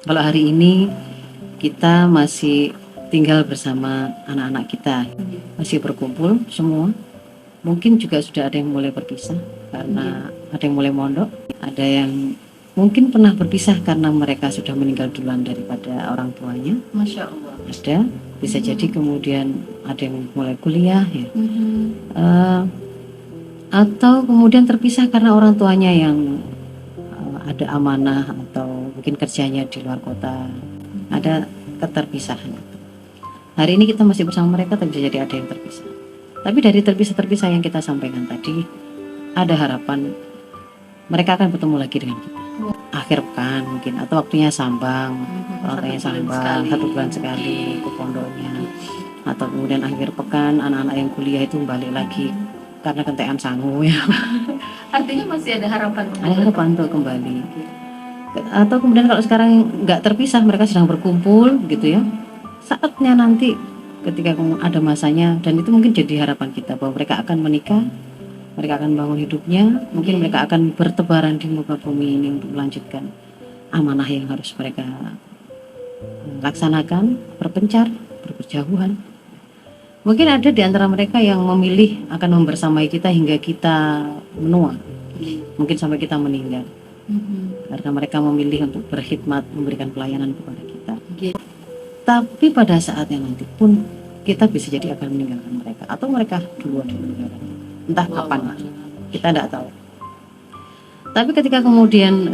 Kalau hari ini kita masih tinggal bersama anak-anak kita, masih berkumpul semua. Mungkin juga sudah ada yang mulai berpisah karena ada yang mulai mondok, ada yang mungkin pernah berpisah karena mereka sudah meninggal duluan daripada orang tuanya. Masya Allah. Ada, bisa jadi kemudian ada yang mulai kuliah ya. Atau kemudian terpisah karena orang tuanya yang ada amanah atau mungkin kerjanya di luar kota, ada keterpisahan. Hari ini kita masih bersama mereka, tapi bisa jadi ada yang terpisah. Tapi dari terpisah-terpisah yang kita sampaikan tadi, ada harapan mereka akan bertemu lagi dengan kita. Akhir pekan mungkin, atau waktunya sambang, satu bulan sekali ke pondoknya. Atau kemudian akhir pekan anak-anak yang kuliah itu balik lagi karena kentekan sangu ya. Artinya masih ada harapan. Ada harapan untuk kembali. Atau kemudian kalau sekarang nggak terpisah, mereka sedang berkumpul gitu ya. Saatnya nanti ketika ada masanya, dan itu mungkin jadi harapan kita bahwa mereka akan menikah, mereka akan bangun hidupnya, mungkin mereka akan bertebaran di muka bumi ini untuk melanjutkan amanah yang harus mereka laksanakan, berpencar, berjauhan. Mungkin ada di antara mereka yang memilih akan membersamai kita hingga kita menua, mungkin sampai kita meninggal, karena mereka memilih untuk berkhidmat, memberikan pelayanan kepada kita. Tapi pada saatnya nanti pun kita bisa jadi akan meninggalkan mereka, atau mereka duluan meninggalkan, entah kapan, kita tidak tahu. Tapi ketika kemudian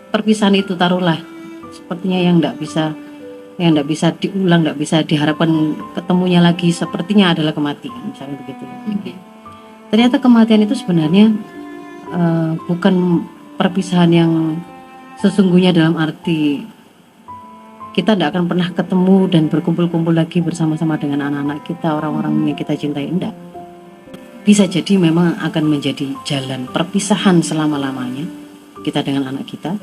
perpisahan itu taruhlah sepertinya yang tidak bisa diulang, tidak bisa diharapkan ketemunya lagi, sepertinya adalah kematian, misalnya begitu. Ternyata kematian itu sebenarnya bukan perpisahan yang sesungguhnya, dalam arti kita tidak akan pernah ketemu dan berkumpul-kumpul lagi bersama-sama dengan anak-anak kita, orang-orang yang kita cintai. Enggak. Bisa jadi memang akan menjadi jalan perpisahan selama-lamanya kita dengan anak kita.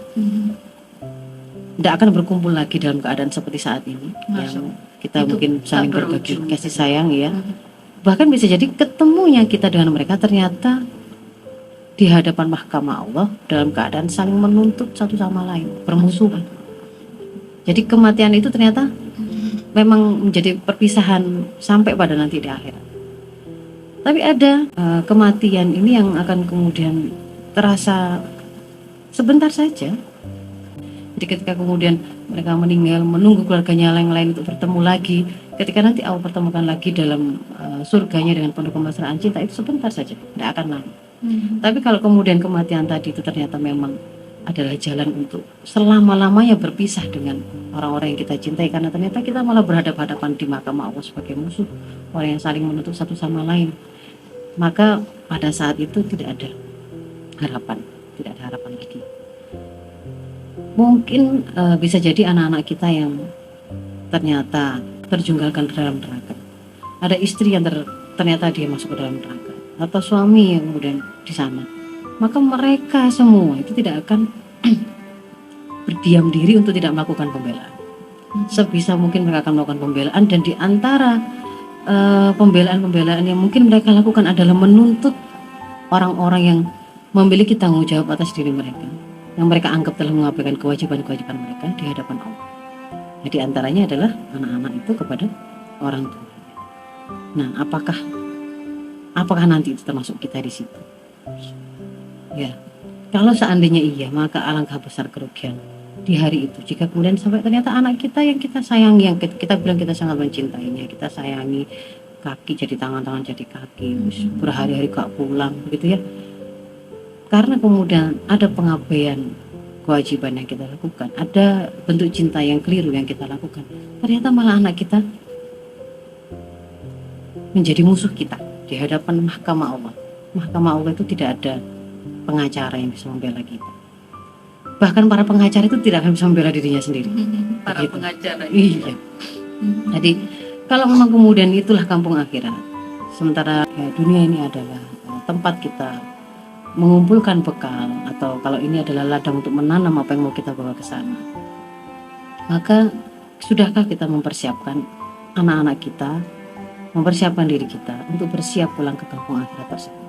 Tidak akan berkumpul lagi dalam keadaan seperti saat ini, yang kita itu mungkin saling berbagi kasih sayang ya. Bahkan bisa jadi ketemunya kita dengan mereka ternyata di hadapan mahkamah Allah dalam keadaan saling menuntut satu sama lain, bermusuhan. Jadi kematian itu ternyata memang menjadi perpisahan sampai pada nanti di akhirat. Tapi ada kematian ini yang akan kemudian terasa sebentar saja. Jadi ketika kemudian mereka meninggal, menunggu keluarganya yang lain untuk bertemu lagi, ketika nanti Allah pertemukan lagi dalam surganya dengan penuh kemesraan cinta, itu sebentar saja, tidak akan lama. Tapi kalau kemudian kematian tadi itu ternyata memang adalah jalan untuk selama-lamanya berpisah dengan orang-orang yang kita cintai, karena ternyata kita malah berhadapan-hadapan di mahkamah Allah sebagai musuh, orang yang saling menuntut satu sama lain, maka pada saat itu tidak ada harapan lagi. Mungkin bisa jadi anak-anak kita yang ternyata terjungkalkan ke dalam neraka, ada istri yang ternyata dia masuk ke dalam neraka, atau suami yang kemudian di sana, maka mereka semua itu tidak akan berdiam diri untuk tidak melakukan pembelaan. Sebisa mungkin mereka akan melakukan pembelaan, dan di antara pembelaan-pembelaan yang mungkin mereka lakukan adalah menuntut orang-orang yang memiliki tanggung jawab atas diri mereka, yang mereka anggap telah mengabaikan kewajiban-kewajiban mereka di hadapan Allah. Nah, di antaranya adalah anak-anak itu kepada orang tua. Nah, apakah nanti itu termasuk kita di situ? Ya, kalau seandainya iya, maka alangkah besar kerugian di hari itu jika kemudian sampai ternyata anak kita yang kita sayangi, yang kita bilang kita sangat mencintainya, kita sayangi, kaki jadi tangan jadi kaki, berhari-hari gak pulang begitu ya, karena kemudian ada pengabaian kewajiban yang kita lakukan, ada bentuk cinta yang keliru yang kita lakukan, ternyata malah anak kita menjadi musuh kita di hadapan mahkamah Allah. Mahkamah Allah itu tidak ada pengacara yang bisa membela kita. Bahkan para pengacara itu tidak akan bisa membela dirinya sendiri. Para begitu. Pengacara. Iya. Jadi kalau memang kemudian itulah kampung akhirat, sementara ya, dunia ini adalah tempat kita mengumpulkan bekal, atau kalau ini adalah ladang untuk menanam apa yang mau kita bawa ke sana, maka sudahkah kita mempersiapkan anak-anak kita, mempersiapkan diri kita untuk bersiap pulang ke kampung akhirat tersebut?